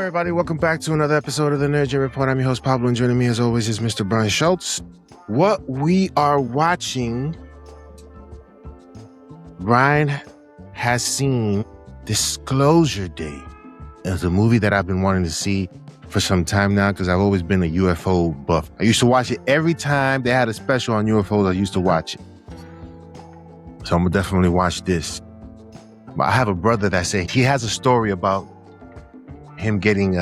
everybody? Welcome back to another episode of the NerdGen Report. I'm your host, Pablo, and joining me as always is Mr. Brian Schultz. What we are watching, Brian has seen Disclosure Day. It's a movie that I've been wanting to see for some time now because I've always been a UFO buff. I used to watch it every time they had a special on UFOs. I used to watch it. So I'm going to definitely watch this. But I have a brother that said he has a story about him getting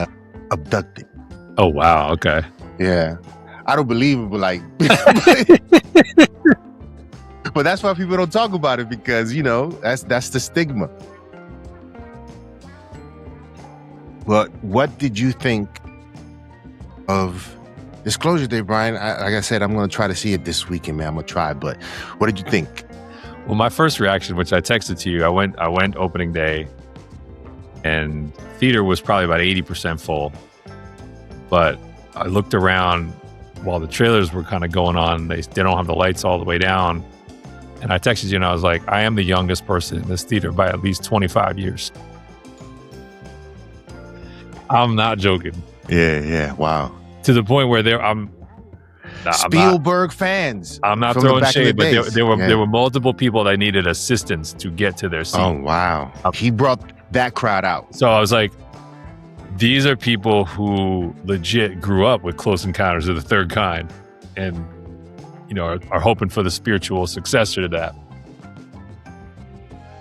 abducted. Oh, wow. Okay. Yeah. I don't believe it, but like... but that's why people don't talk about it because, you know, that's the stigma. But what did you think of Disclosure Day, Brian? Like I said, I'm going to try to see it this weekend, man. I'm going to try. But what did you think? Well, my first reaction, which I texted to you, I went opening day, and theater was probably about 80% full. But I looked around while the trailers were kind of going on. They don't have the lights all the way down. And I texted you and I was like, I am the youngest person in this theater by at least 25 years. I'm not joking. Yeah. Wow. To the point where Spielberg fans. I'm not throwing shade, but there were multiple people that needed assistance to get to their seat. Oh, wow. He brought that crowd out. So I was like, these are people who legit grew up with Close Encounters of the Third Kind and, you know, are hoping for the spiritual successor to that.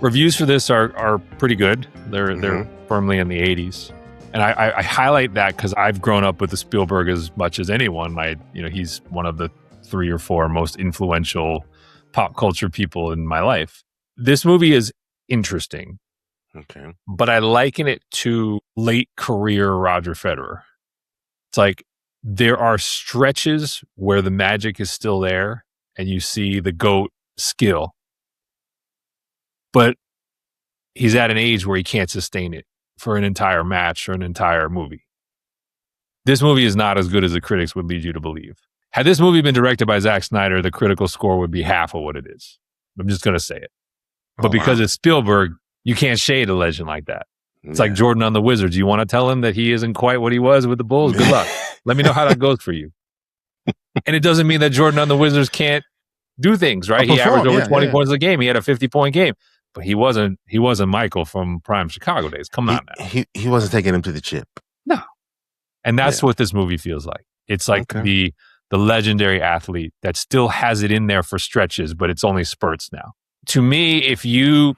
Reviews for this are pretty good. They're firmly in the 80s. And I highlight that because I've grown up with the Spielberg as much as anyone. He's one of the 3 or 4 most influential pop culture people in my life. This movie is interesting. Okay. But I liken it to late career Roger Federer. It's like there are stretches where the magic is still there and you see the GOAT skill. But he's at an age where he can't sustain it for an entire match or an entire movie. This movie is not as good as the critics would lead you to believe. Had this movie been directed by Zack Snyder, the critical score would be half of what it is. I'm just going to say it. But because it's Spielberg, you can't shade a legend like that. It's like Jordan on the Wizards. You want to tell him that he isn't quite what he was with the Bulls? Good luck. Let me know how that goes for you. And it doesn't mean that Jordan on the Wizards can't do things, right? He averaged over 20 points a game. He had a 50-point game. But he wasn't Michael from prime Chicago days. Come on now. He wasn't taking him to the chip. No. And that's what this movie feels like. It's like the legendary athlete that still has it in there for stretches, but it's only spurts now. To me, if you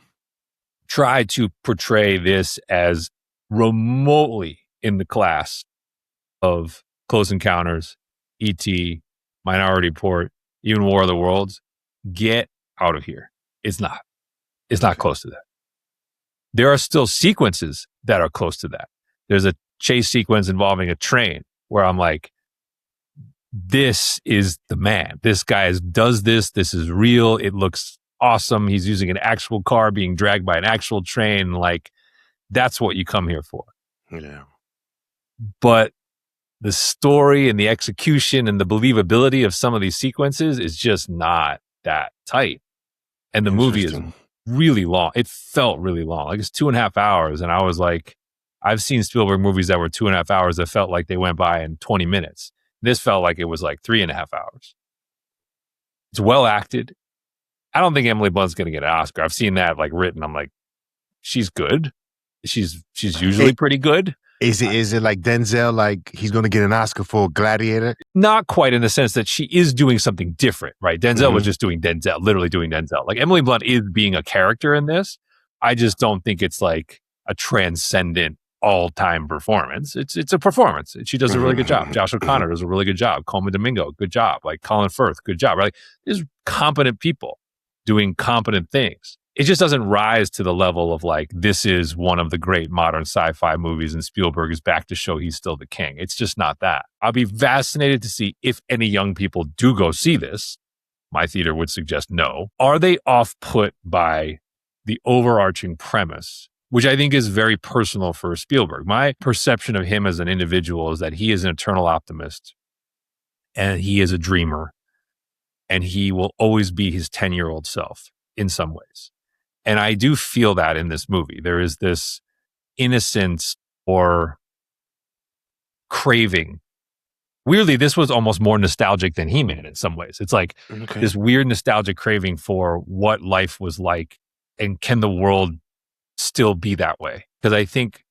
try to portray this as remotely in the class of Close Encounters, E.T., Minority Report, even War of the Worlds, get out of here. It's not. It's not close to that. There are still sequences that are close to that. There's a chase sequence involving a train where I'm like, this is the man. This guy does this. This is real. It looks awesome. He's using an actual car being dragged by an actual train. Like, that's what you come here for. Yeah. But the story and the execution and the believability of some of these sequences is just not that tight. And the movie is really long. It felt really long. Like it's 2.5 hours. And I was like, I've seen Spielberg movies that were 2.5 hours that felt like they went by in 20 minutes. This felt like it was like 3.5 hours. It's well acted. I don't think Emily Blunt's going to get an Oscar. I've seen that like written. I'm like, she's good. She's usually pretty good. Is it like Denzel, like he's going to get an Oscar for Gladiator? Not quite, in the sense that she is doing something different, right? Denzel was just doing Denzel, literally doing Denzel. Like Emily Blunt is being a character in this. I just don't think it's like a transcendent all-time performance. It's a performance. She does a really good job. Josh O'Connor does a really good job. Coleman Domingo, good job. Like Colin Firth, good job. Right? There's competent people doing competent things. It just doesn't rise to the level of like, this is one of the great modern sci-fi movies and Spielberg is back to show he's still the king. It's just not that. I'll be fascinated to see if any young people do go see this. My theater would suggest no. Are they off-put by the overarching premise, which I think is very personal for Spielberg? My perception of him as an individual is that he is an eternal optimist and he is a dreamer and he will always be his 10-year-old self in some ways. And I do feel that in this movie. There is this innocence or craving. Weirdly, this was almost more nostalgic than He-Man in some ways. It's like this weird nostalgic craving for what life was like, and can the world still be that way? Because I think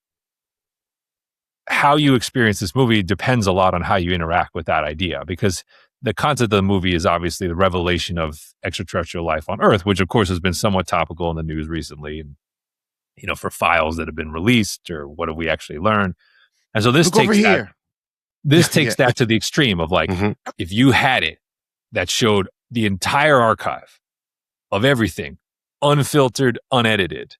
how you experience this movie depends a lot on how you interact with that idea, because the concept of the movie is obviously the revelation of extraterrestrial life on Earth, which of course has been somewhat topical in the news recently, and for files that have been released, or what have we actually learned. And so this takes that to the extreme of like, if you had it that showed the entire archive of everything, unfiltered, unedited,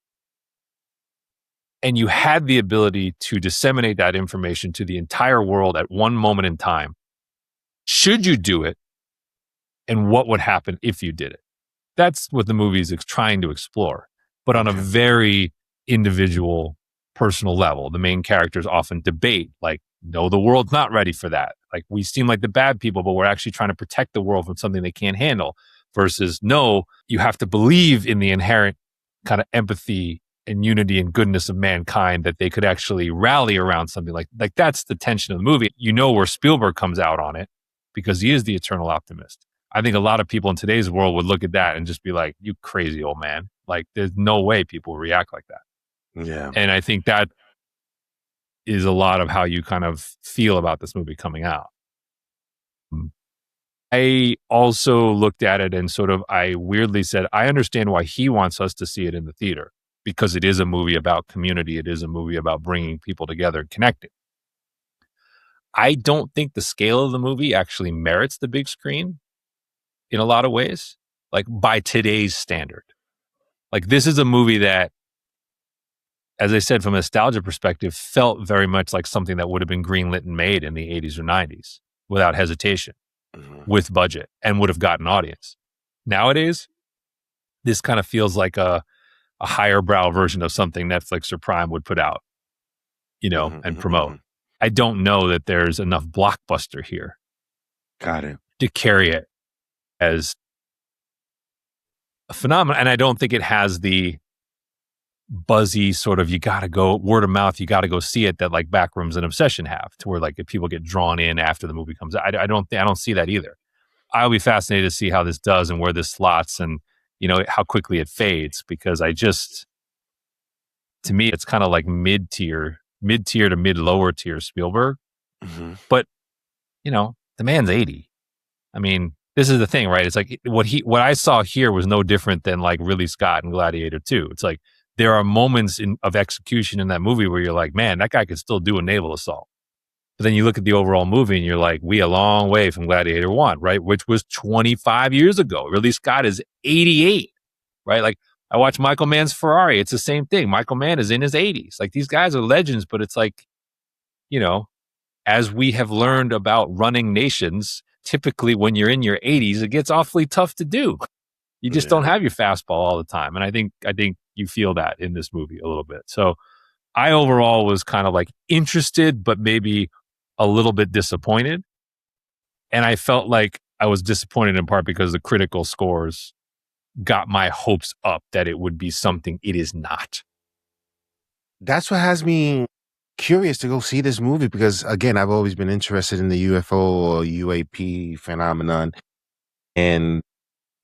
and you had the ability to disseminate that information to the entire world at one moment in time, should you do it? And what would happen if you did it? That's what the movie is trying to explore, but on a very individual, personal level. The main characters often debate, like, no, the world's not ready for that. Like, we seem like the bad people, but we're actually trying to protect the world from something they can't handle. Versus, no, you have to believe in the inherent kind of empathy and unity and goodness of mankind, that they could actually rally around something like that's the tension of the movie. Where Spielberg comes out on it, because he is the eternal optimist. I think a lot of people in today's world would look at that and just be like, you crazy old man. Like, there's no way people react like that. Yeah. And I think that is a lot of how you kind of feel about this movie coming out. I also looked at it and I weirdly said, I understand why he wants us to see it in the theater, because it is a movie about community. It is a movie about bringing people together and connecting. I don't think the scale of the movie actually merits the big screen in a lot of ways, like by today's standard. Like, this is a movie that, as I said, from a nostalgia perspective, felt very much like something that would have been greenlit and made in the 80s or 90s without hesitation, with budget, and would have gotten an audience. Nowadays, this kind of feels like a higher brow version of something Netflix or Prime would put out, and promote. I don't know that there's enough blockbuster here. Got it. To carry it as a phenomenon. And I don't think it has the buzzy sort of, you got to go word of mouth, you got to go see it, that like Backrooms and Obsession have, to where like if people get drawn in after the movie comes out. I don't see that either. I'll be fascinated to see how this does and where this slots, and how quickly it fades, because to me, it's kind of like mid-tier to mid-lower tier Spielberg. But, the man's 80. I mean, this is the thing, right? It's like what I saw here was no different than like Ridley Scott and Gladiator 2. It's like, there are moments of execution in that movie where you're like, man, that guy could still do a naval assault. But then you look at the overall movie and you're like, we a long way from Gladiator 1, right? Which was 25 years ago. Ridley Scott is 88, right? Like, I watched Michael Mann's Ferrari. It's the same thing. Michael Mann is in his 80s. Like, these guys are legends, but it's like, as we have learned about running nations, typically when you're in your 80s, it gets awfully tough to do. You just don't have your fastball all the time. And I think you feel that in this movie a little bit. So I overall was kind of like interested, but maybe a little bit disappointed. And I felt like I was disappointed in part because the critical scores got my hopes up that it would be something it is not. That's what has me curious to go see this movie, because again, I've always been interested in the UFO or UAP phenomenon, and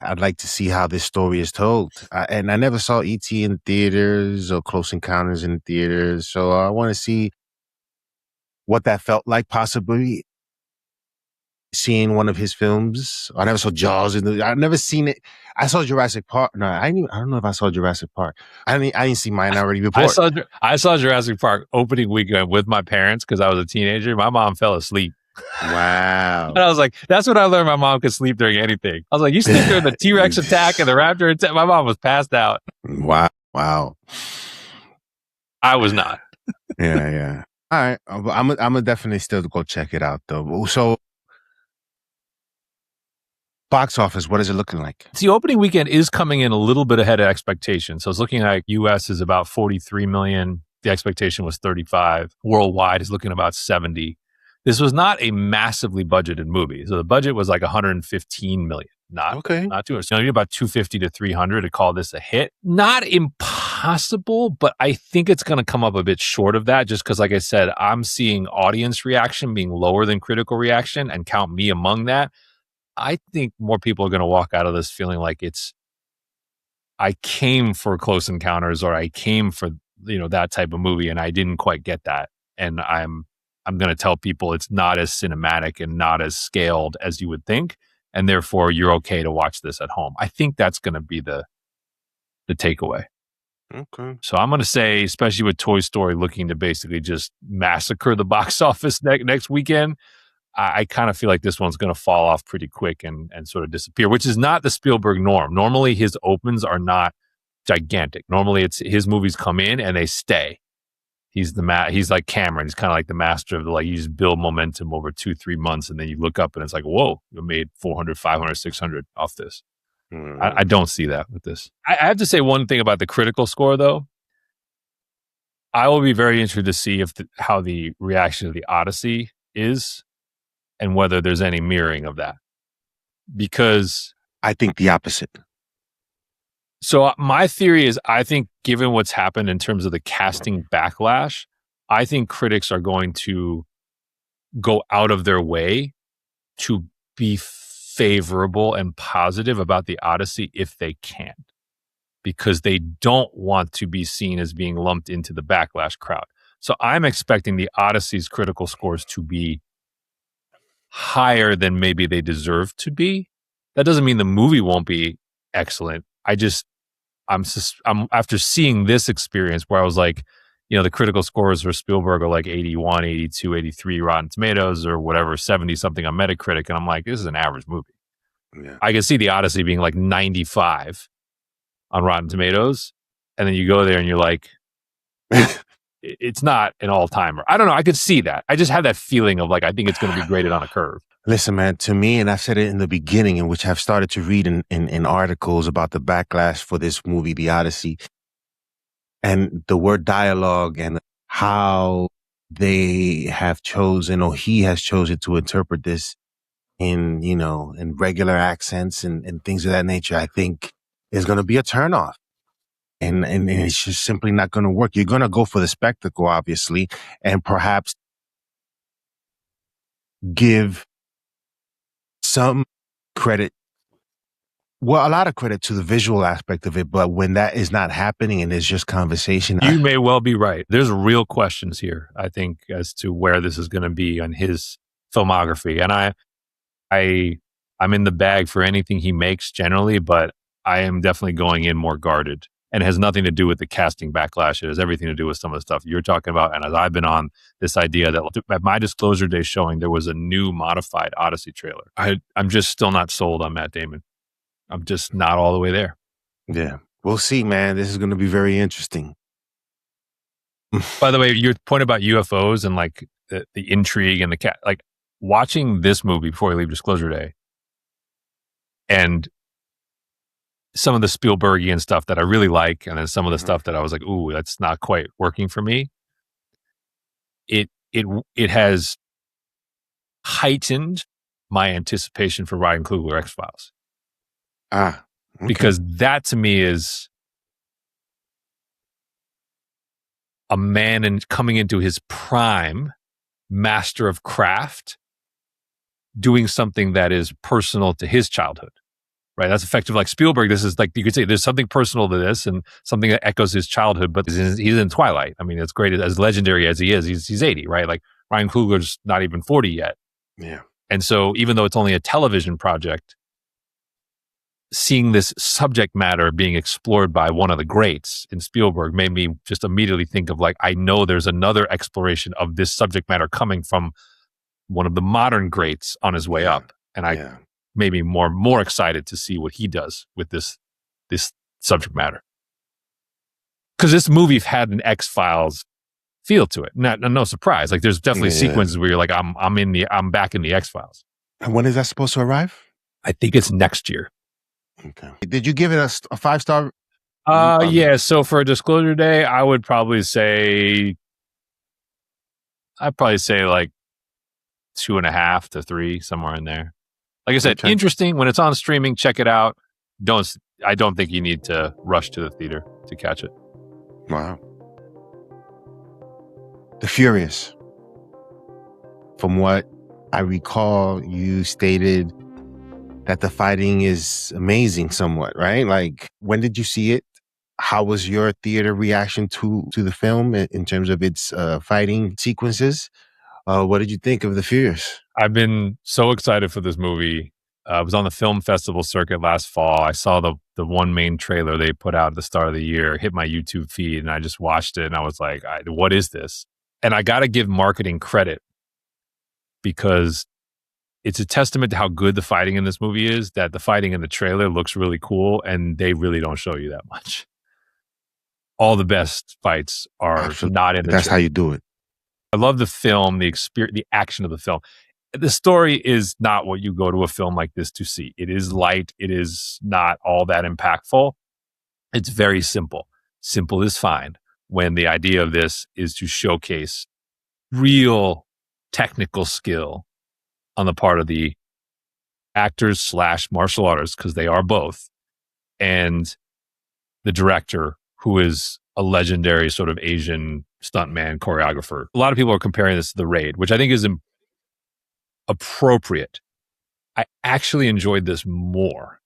I'd like to see how this story is told. And I never saw E.T. in theaters or Close Encounters in theaters, so I want to see what that felt like, possibly seeing one of his films. I never saw Jaws. I've never seen it. I saw Jurassic Park. No, I don't know if I saw Jurassic Park. I didn't see Minority Report. I saw Jurassic Park opening weekend with my parents because I was a teenager. My mom fell asleep. Wow. And I was like, that's when I learned my mom could sleep during anything. I was like, you sleep during the T-Rex attack and the Raptor attack? My mom was passed out. Wow. I was not. Yeah. All right. I'm gonna definitely still go check it out, though. So, box office, what is it looking like? The opening weekend is coming in a little bit ahead of expectations. So it's looking like US is about 43 million. The expectation was 35. Worldwide is looking about 70. This was not a massively budgeted movie. So the budget was like 115 million. Not too much. About 250 to 300 to call this a hit. Not impossible possible, but I think it's going to come up a bit short of that just because, like I said, I'm seeing audience reaction being lower than critical reaction, and count me among that. I think more people are going to walk out of this feeling like I came for Close Encounters, or I came for, that type of movie, and I didn't quite get that. And I'm going to tell people it's not as cinematic and not as scaled as you would think, and therefore you're okay to watch this at home. I think that's going to be the takeaway. Okay. So I'm going to say, especially with Toy Story looking to basically just massacre the box office next weekend, I kind of feel like this one's going to fall off pretty quick and sort of disappear, which is not the Spielberg norm. Normally, his opens are not gigantic. Normally, it's his movies come in and they stay. He's like Cameron. He's kind of like the master of you just build momentum over 2-3 months, and then you look up and it's like, whoa, you made 400, 500, 600 off this. I don't see that with this. I have to say one thing about the critical score, though. I will be very interested to see how the reaction to the Odyssey is, and whether there's any mirroring of that. Because I think the opposite. So my theory is, I think given what's happened in terms of the casting backlash, I think critics are going to go out of their way to be favorable and positive about the Odyssey if they can, because they don't want to be seen as being lumped into the backlash crowd. So I'm expecting the Odyssey's critical scores to be higher than maybe they deserve to be. That doesn't mean the movie won't be excellent. I'm after seeing this experience where I was like, the critical scores for Spielberg are like 81, 82, 83 Rotten Tomatoes or whatever, 70 something on Metacritic. And I'm like, this is an average movie. Yeah. I can see the Odyssey being like 95 on Rotten Tomatoes. And then you go there and you're like, it's not an all-timer. I don't know. I could see that. I just had that feeling of I think it's going to be graded on a curve. Listen, man, to me, and I said it in the beginning, in which I've started to read in articles about the backlash for this movie, The Odyssey, and the word dialogue and how they have chosen, or he has chosen to interpret this in regular accents and things of that nature, I think is going to be a turnoff. And it's just simply not going to work. You're going to go for the spectacle, obviously, and perhaps give some credit, a lot of credit to the visual aspect of it. But when that is not happening and it's just conversation, you may well be right. There's real questions here, I think, as to where this is going to be on his filmography. And I'm in the bag for anything he makes generally, but I am definitely going in more guarded. And it has nothing to do with the casting backlash. It has everything to do with some of the stuff you're talking about. And as I've been on this idea that at my Disclosure Day showing, there was a new modified Odyssey trailer. I'm just still not sold on Matt Damon. I'm just not all the way there. Yeah. We'll see, man. This is going to be very interesting. By the way, your point about UFOs and the intrigue and the watching this movie before we leave Disclosure Day and some of the Spielbergian stuff that I really like, and then some of the stuff that I was like, ooh, that's not quite working for me. It has heightened my anticipation for Ryan Coogler X-Files. Okay. Because that to me is a man coming into his prime, master of craft, doing something that is personal to his childhood. Right, that's effective. Like Spielberg, this is you could say there's something personal to this and something that echoes his childhood. But he's in Twilight. I mean, it's great as legendary as he is. He's 80, right? Like Ryan Coogler's not even 40 yet. Yeah. And so, even though it's only a television project, seeing this subject matter being explored by one of the greats in Spielberg made me just immediately think of I know there's another exploration of this subject matter coming from one of the modern greats on his way up, and made me more excited to see what he does with this subject matter. Because this movie had an X-Files feel to it. No surprise. There's definitely sequences where you're like, I'm back in the X-Files. And when is that supposed to arrive? I think it's next year. Okay. Did you give it a 5-star? Yeah. So for a Disclosure Day, I would probably say, 2.5 to 3, somewhere in there. Like I said, interesting. When it's on streaming, check it out. I don't think you need to rush to the theater to catch it. Wow. The Furious. From what I recall, you stated that the fighting is amazing somewhat, right? Like, when did you see it? How was your theater reaction to the film in terms of its fighting sequences? What did you think of The Furious? I've been so excited for this movie. I was on the film festival circuit last fall. I saw the one main trailer they put out at the start of the year, hit my YouTube feed, and I just watched it, and I was like, what is this? And I got to give marketing credit because it's a testament to how good the fighting in this movie is, that the fighting in the trailer looks really cool, and they really don't show you that much. All the best fights are Absolutely. not in the That's how you do it. I love the film, the experience, the action of the film. The story is not what you go to a film like this to see. It is light. It is not all that impactful. It's very simple. Simple is fine when the idea of this is to showcase real technical skill on the part of the actors / martial artists, because they are both, and the director, who is a legendary sort of Asian stuntman choreographer. A lot of people are comparing this to The Raid, which I think is appropriate. I actually enjoyed this more.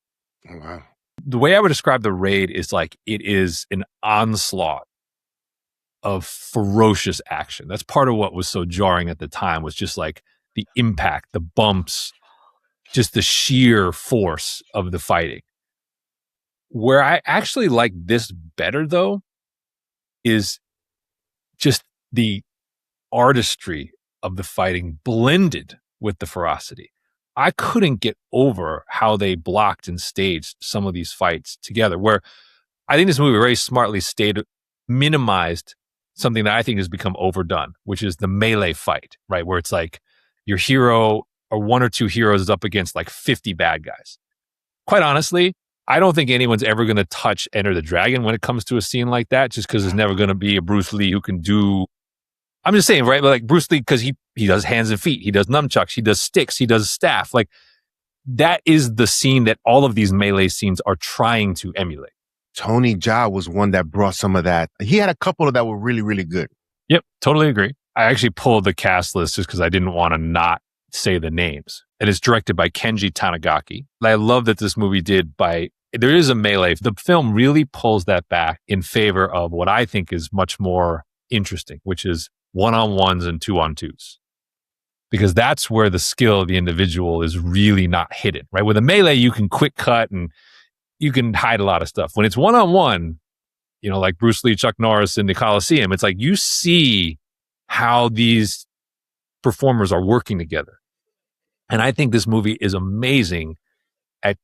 Oh, wow. The way I would describe The Raid is like it is an onslaught of ferocious action. That's part of what was so jarring at the time, was just like the impact, the bumps, just the sheer force of the fighting. Where I actually like this better, though, is just the artistry of the fighting blended with the ferocity. I couldn't get over how they blocked and staged some of these fights together, where I think this movie very smartly minimized something that I think has become overdone, which is the melee fight, right? Where it's like your hero or one or two heroes is up against like 50 bad guys. Quite honestly, I don't think anyone's ever going to touch Enter the Dragon when it comes to a scene like that, just because there's never going to be a Bruce Lee who can do. I'm just saying, right? Like Bruce Lee, because he does hands and feet, he does nunchucks, he does sticks, he does staff. Like that is the scene that all of these melee scenes are trying to emulate. Tony Jaa was one that brought some of that. He had a couple of that were really, really good. Yep, totally agree. I actually pulled the cast list just because I didn't want to not say the names. And it's directed by Kenji Tanigaki. I love that this movie there is a melee. The film really pulls that back in favor of what I think is much more interesting, which is one-on-ones and two-on-twos. Because that's where the skill of the individual is really not hidden, right? With a melee, you can quick cut and you can hide a lot of stuff. When it's one-on-one, like Bruce Lee, Chuck Norris in the Coliseum, it's like you see how these performers are working together. And I think this movie is amazing at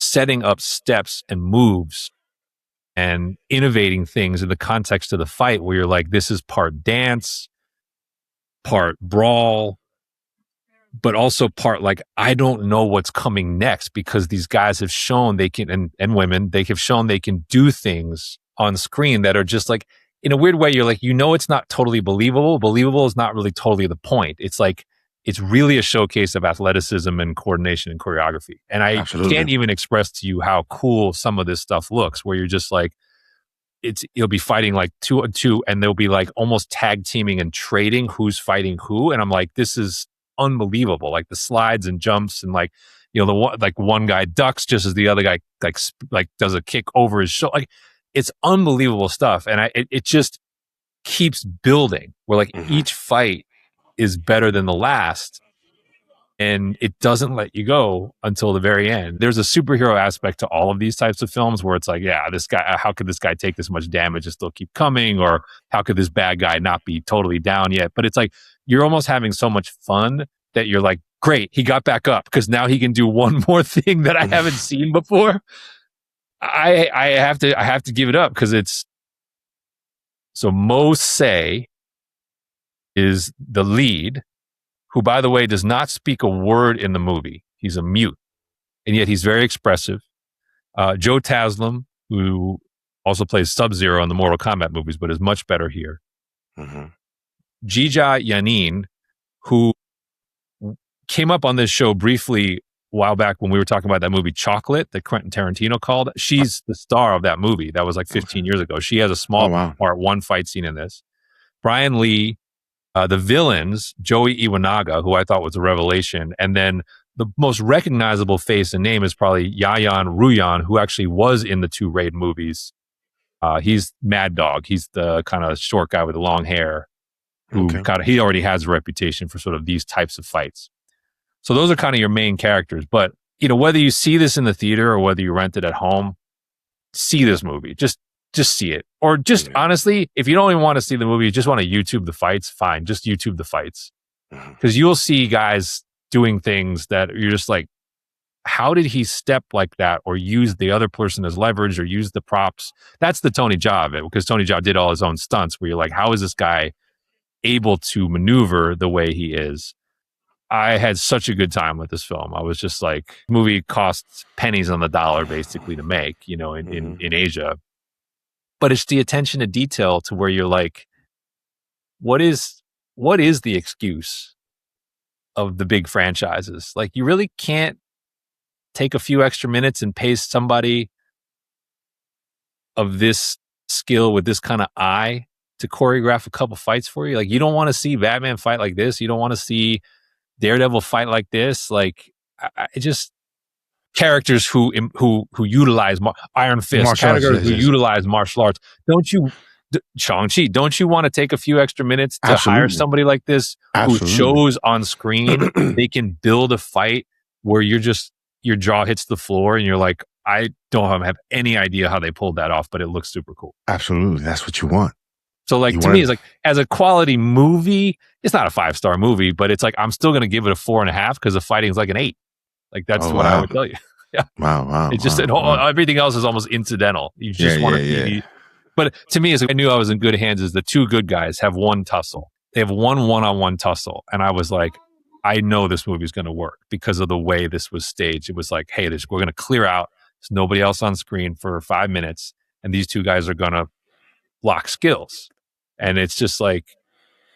setting up steps and moves and innovating things in the context of the fight, where you're like, this is part dance, part brawl, but also part like, I don't know what's coming next, because these guys have shown they can, and women, they have shown they can do things on screen that are just like, in a weird way, you're like, it's not totally believable. Believable is not really totally the point. It's like, it's really a showcase of athleticism and coordination and choreography. And I Absolutely. can't even express to you how cool some of this stuff looks, where you're just like, you'll be fighting like 2-on-2, and they'll be like almost tag teaming and trading who's fighting who. And I'm like, this is unbelievable. Like the slides and jumps, and like, one guy ducks just as the other guy like does a kick over his shoulder. Like, it's unbelievable stuff. And it just keeps building, where like each fight is better than the last, and it doesn't let you go until the very end. There's a superhero aspect to all of these types of films, where it's like, yeah, this guy, how could this guy take this much damage and still keep coming? Or how could this bad guy not be totally down yet? But it's like, you're almost having so much fun that you're like, great, he got back up, because now he can do one more thing that I haven't seen before. I have to give it up, because it's so Mo Se is the lead, who, by the way, does not speak a word in the movie. He's a mute, and yet he's very expressive. Joe Taslim, who also plays Sub-Zero in the Mortal Kombat movies, but is much better here. Mm-hmm. Jija Yanin, who came up on this show briefly while back when we were talking about that movie Chocolate that Quentin Tarantino called. She's the star of that movie. That was like 15 years ago. She has a small part, one fight scene in this. Brian Lee, the villains, Joey Iwanaga, who I thought was a revelation. And then the most recognizable face and name is probably Yayan Ruyan, who actually was in the 2 Raid movies. He's Mad Dog. He's the kind of short guy with the long hair who he already has a reputation for sort of these types of fights. So those are kind of your main characters. But, whether you see this in the theater or whether you rent it at home, see this movie. Just see it. Or just honestly, if you don't even want to see the movie, you just want to YouTube the fights, fine. Just YouTube the fights. Because you'll see guys doing things that you're just like, how did he step like that or use the other person as leverage or use the props? That's the Tony Jaa of it, because Tony Jaa did all his own stunts where you're like, how is this guy able to maneuver the way he is? I had such a good time with this film. I was just like, movie costs pennies on the dollar basically to make, in Asia. But it's the attention to detail to where you're like, what is the excuse of the big franchises? Like, you really can't take a few extra minutes and pay somebody of this skill with this kind of eye to choreograph a couple fights for you. Like, you don't want to see Batman fight like this. You don't want to see Daredevil fight like this. Like, I just characters who utilize Iron Fist, characters who utilize martial arts. Don't you, Shang-Chi, don't you want to take a few extra minutes to hire somebody like this who shows on screen they can build a fight where your jaw hits the floor and you're like, I don't have any idea how they pulled that off, but it looks super cool. Absolutely. That's what you want. So like, to me, it's like, as a quality movie, it's not a 5-star movie, but it's like, I'm still going to give it a 4.5 because the fighting is like an 8. Like, that's what I would tell you. Yeah. Wow. It's just everything else is almost incidental. You just want to see. But to me, I knew I was in good hands as the 2 good guys have one tussle. They have one one-on-one tussle. And I was like, I know this movie is going to work because of the way this was staged. It was like, hey, we're going to clear out. There's nobody else on screen for 5 minutes. And these 2 guys are going to lock skills. And it's just like,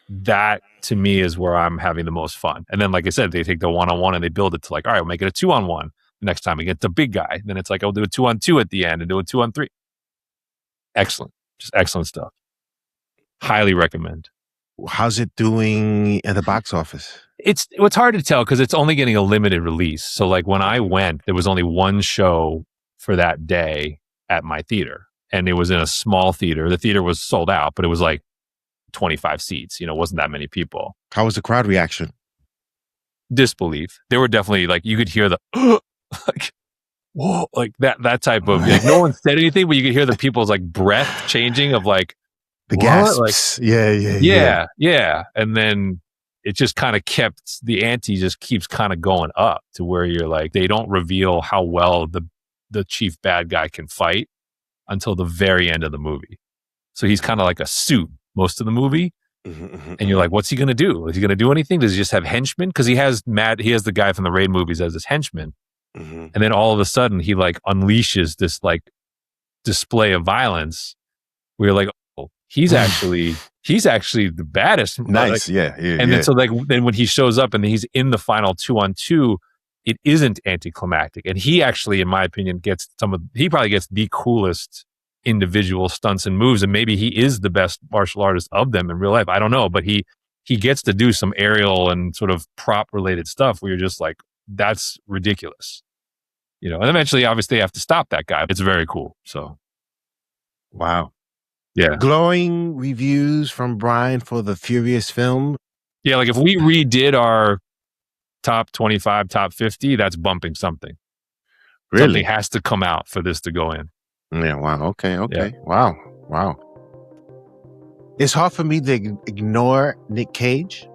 that to me is where I'm having the most fun. And then, like I said, they take the one-on-one and they build it to like, all right, we'll make it a 2-on-1. Next time we get the big guy. Then it's like, I'll do a 2-on-2 at the end and do a 2-on-3. Excellent. Just excellent stuff. Highly recommend. How's it doing at the box office? It's hard to tell because it's only getting a limited release. So like when I went, there was only one show for that day at my theater. And it was in a small theater. The theater was sold out, but it was like 25 seats. It wasn't that many people. How was the crowd reaction? Disbelief. They were definitely like, you could hear the like, whoa, like that type of, like, no one said anything, but you could hear the people's like breath changing of like the gasps. Like, yeah. And then it just kind of kept, the ante just keeps kind of going up to where you're like, they don't reveal how well the chief bad guy can fight until the very end of the movie. So he's kind of like a suit most of the movie. And you're like, what's he going to do? Is he going to do anything? Does he just have henchmen? Because he has the guy from the Raid movies as his henchman. And then all of a sudden he like unleashes this like display of violence where you're like, oh, he's actually the baddest. Nice. Like, then so like, then when he shows up and he's in the final 2-on-2, it isn't anticlimactic. And he actually, in my opinion, he probably gets the coolest individual stunts and moves, and maybe he is the best martial artist of them in real life. I don't know, but he gets to do some aerial and sort of prop related stuff where you're just like, that's ridiculous, and eventually obviously they have to stop that guy. It's very cool. So wow. Yeah. Glowing reviews from Brian for the Furious film. Yeah, like if we redid our top 25, top 50, that's bumping something. Really? Something has to come out for this to go in. Yeah, wow. Okay. Yeah. Wow. It's hard for me to ignore Nick Cage.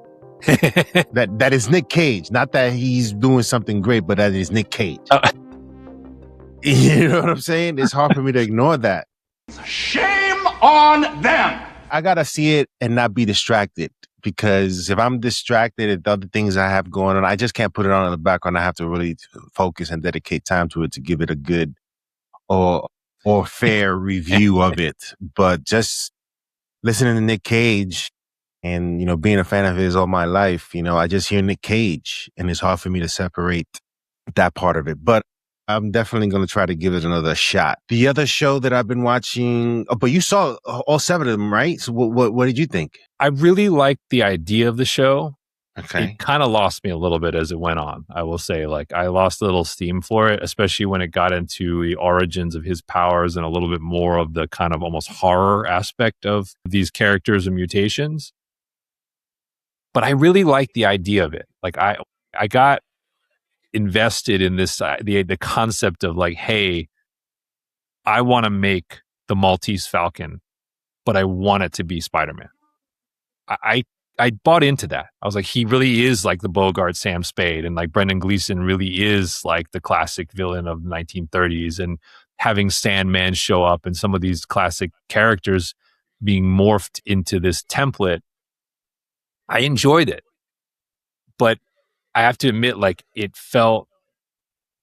that is Nick Cage. Not that he's doing something great, but that is Nick Cage. You know what I'm saying? It's hard for me to ignore that. Shame on them! I gotta see it and not be distracted, because if I'm distracted at the other things I have going on, I just can't put it on in the background. I have to really focus and dedicate time to it to give it a good or fair review of it. But just listening to Nick Cage and, being a fan of his all my life, I just hear Nick Cage, and it's hard for me to separate that part of it. But I'm definitely going to try to give it another shot. The other show that I've been watching, but you saw all 7 of them, right? So what did you think? I really liked the idea of the show. Okay. It kind of lost me a little bit as it went on. I will say, like, I lost a little steam for it, especially when it got into the origins of his powers and a little bit more of the kind of almost horror aspect of these characters and mutations. But I really liked the idea of it. Like, I got invested in this, the concept of like, hey, I want to make the Maltese Falcon, but I want it to be Spider-Man. I bought into that. I was like, he really is like the Bogart Sam Spade, and like Brendan Gleeson really is like the classic villain of the 1930s, and having Sandman show up and some of these classic characters being morphed into this template. I enjoyed it, but I have to admit, like, it felt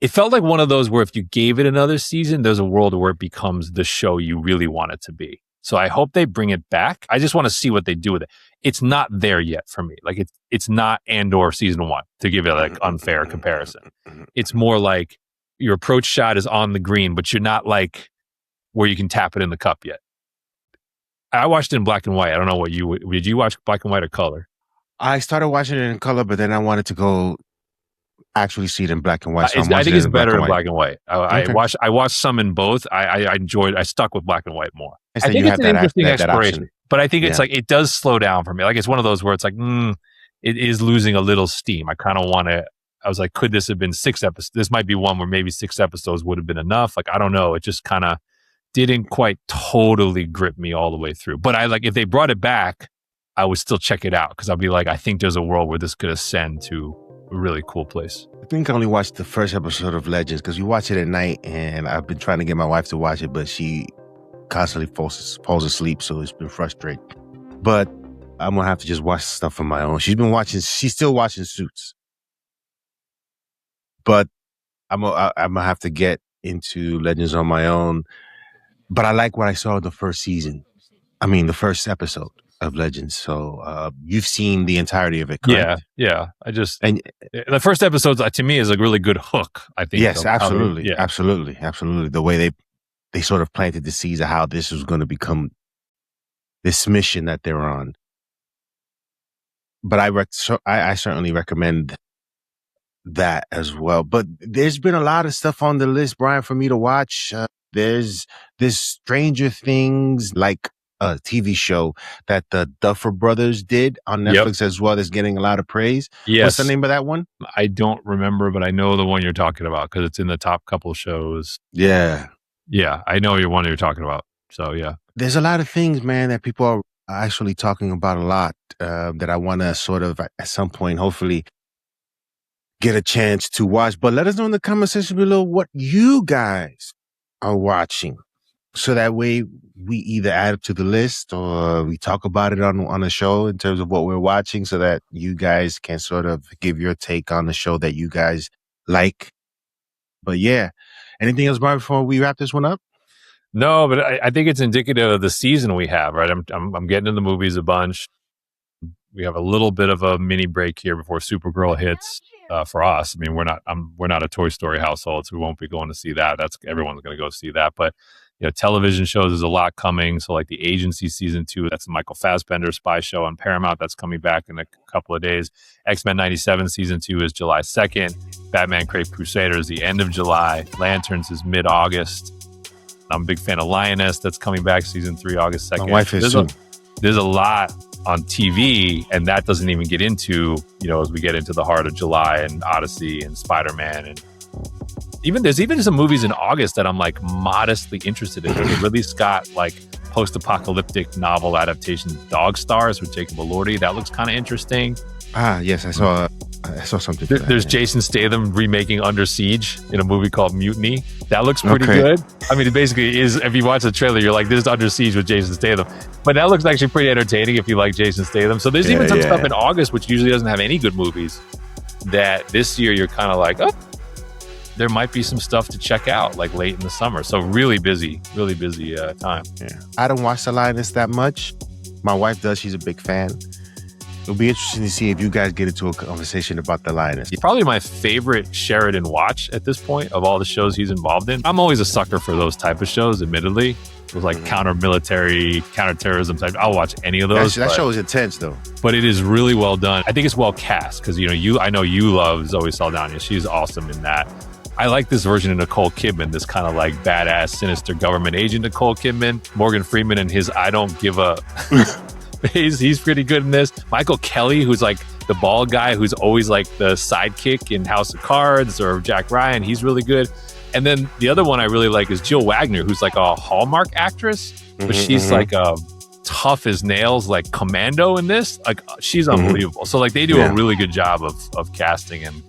like one of those where if you gave it another season, there's a world where it becomes the show you really want it to be. So I hope they bring it back. I just want to see what they do with it. It's not there yet for me. Like, it's not Andor season 1, to give you like unfair comparison. It's more like your approach shot is on the green, but you're not like where you can tap it in the cup yet. I watched it in black and white. I don't know what did you watch black and white or color? I started watching it in color, but then I wanted to go actually see it in black and white. So I think it's better in black and white. Okay. I watched some in both. I enjoyed. I stuck with black and white more. I think it's an interesting exploration, option. but I think it's like it does slow down for me. Like, it's one of those where it's like it is losing a little steam. I kind of want to. I was like, could this have been 6 episodes? This might be one where maybe 6 episodes would have been enough. Like, I don't know. It just kind of didn't quite totally grip me all the way through. But I like, if they brought it back, I would still check it out, because I'll be like, I think there's a world where this could ascend to a really cool place. I think I only watched the first episode of Legends because we watch it at night, and I've been trying to get my wife to watch it, but she constantly falls asleep, so it's been frustrating. But I'm gonna have to just watch stuff on my own. She's still watching Suits, but I'm gonna have to get into Legends on my own. But I like what I saw the first episode of Legends. So you've seen the entirety of it, correct? Yeah. The first episode to me is a really good hook, I think. Yes, absolutely. Absolutely. The way they sort of planted the seeds of how this was going to become this mission that they're on. But I certainly recommend that as well. But there's been a lot of stuff on the list, Brian, for me to watch. There's this Stranger Things, like a TV show that the Duffer Brothers did on Netflix as well, that's getting a lot of praise. Yes. What's the name of that one? I don't remember, but I know the one you're talking about because it's in the top couple shows. Yeah. Yeah, I know one you're talking about. So, yeah. There's a lot of things, man, that people are actually talking about a lot that I want to sort of at some point, hopefully, get a chance to watch. But let us know in the comment section below what you guys are watching, so that way we either add it to the list or we talk about it on the show in terms of what we're watching, so that you guys can sort of give your take on the show that you guys like. But yeah, anything else, Brian, before we wrap this one up? No, but I think it's indicative of the season we have, right? I'm getting into the movies a bunch. We have a little bit of a mini break here before Supergirl hits for us. I mean, we're not a Toy Story household, so we won't be going to see that. Everyone's going to go see that. But television shows, there's a lot coming. So like The Agency season 2, that's the Michael Fassbender spy show on Paramount. That's coming back in a couple of days. X-Men 97 season 2 is July 2nd. Batman Crave Crusaders the end of July. Lanterns is mid-August. I'm a big fan of Lioness. That's coming back season 3, August 2nd. My wife is too. There's a lot on TV, and that doesn't even get into, as we get into the heart of July and Odyssey and Spider-Man, and there's even some movies in August that I'm like modestly interested in. There's a Ridley Scott like post-apocalyptic novel adaptation, Dog Stars, with Jacob Elordi. That looks kind of interesting. Yes, I saw something. There's Jason Statham remaking Under Siege in a movie called Mutiny. That looks pretty good. I mean, it basically is, if you watch the trailer, you're like, this is Under Siege with Jason Statham. But that looks actually pretty entertaining if you like Jason Statham. So there's even some stuff in August, which usually doesn't have any good movies, that this year you're kind of like, oh, there might be some stuff to check out like late in the summer. So really busy time. Yeah. I don't watch The Lioness that much. My wife does. She's a big fan. It'll be interesting to see if you guys get into a conversation about the Lioness. Probably my favorite Sheridan watch at this point of all the shows he's involved in. I'm always a sucker for those type of shows, admittedly. It was like counter-military, counter-terrorism type. I'll watch any of those. That show is intense, though. But it is really well done. I think it's well cast because, I know you love Zoe Saldana. She's awesome in that. I like this version of Nicole Kidman, this kind of like badass, sinister government agent Nicole Kidman. Morgan Freeman and his I don't give a... he's pretty good in this. Michael Kelly, who's like the bald guy who's always like the sidekick in House of Cards, or Jack Ryan, he's really good. And then the other one I really like is Jill Wagner, who's like a Hallmark actress, but she's like tough as nails, like commando in this. Like she's unbelievable. So like they do a really good job of casting, and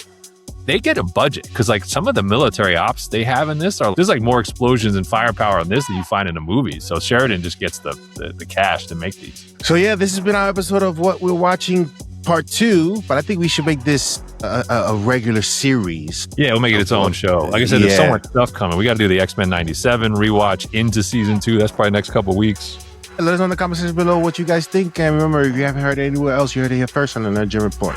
they get a budget because like some of the military ops they have in this there's like more explosions and firepower in this than you find in the movies. So Sheridan just gets the cash to make these. So yeah, this has been our episode of What We're Watching Part 2, but I think we should make this a regular series. Yeah, we'll make it its own show. Like I said, there's so much stuff coming. We got to do the X-Men 97 rewatch into season 2. That's probably next couple of weeks. Let us know in the comment section below what you guys think. And remember, if you haven't heard it anywhere else, you heard it here first on the NerdGen Report.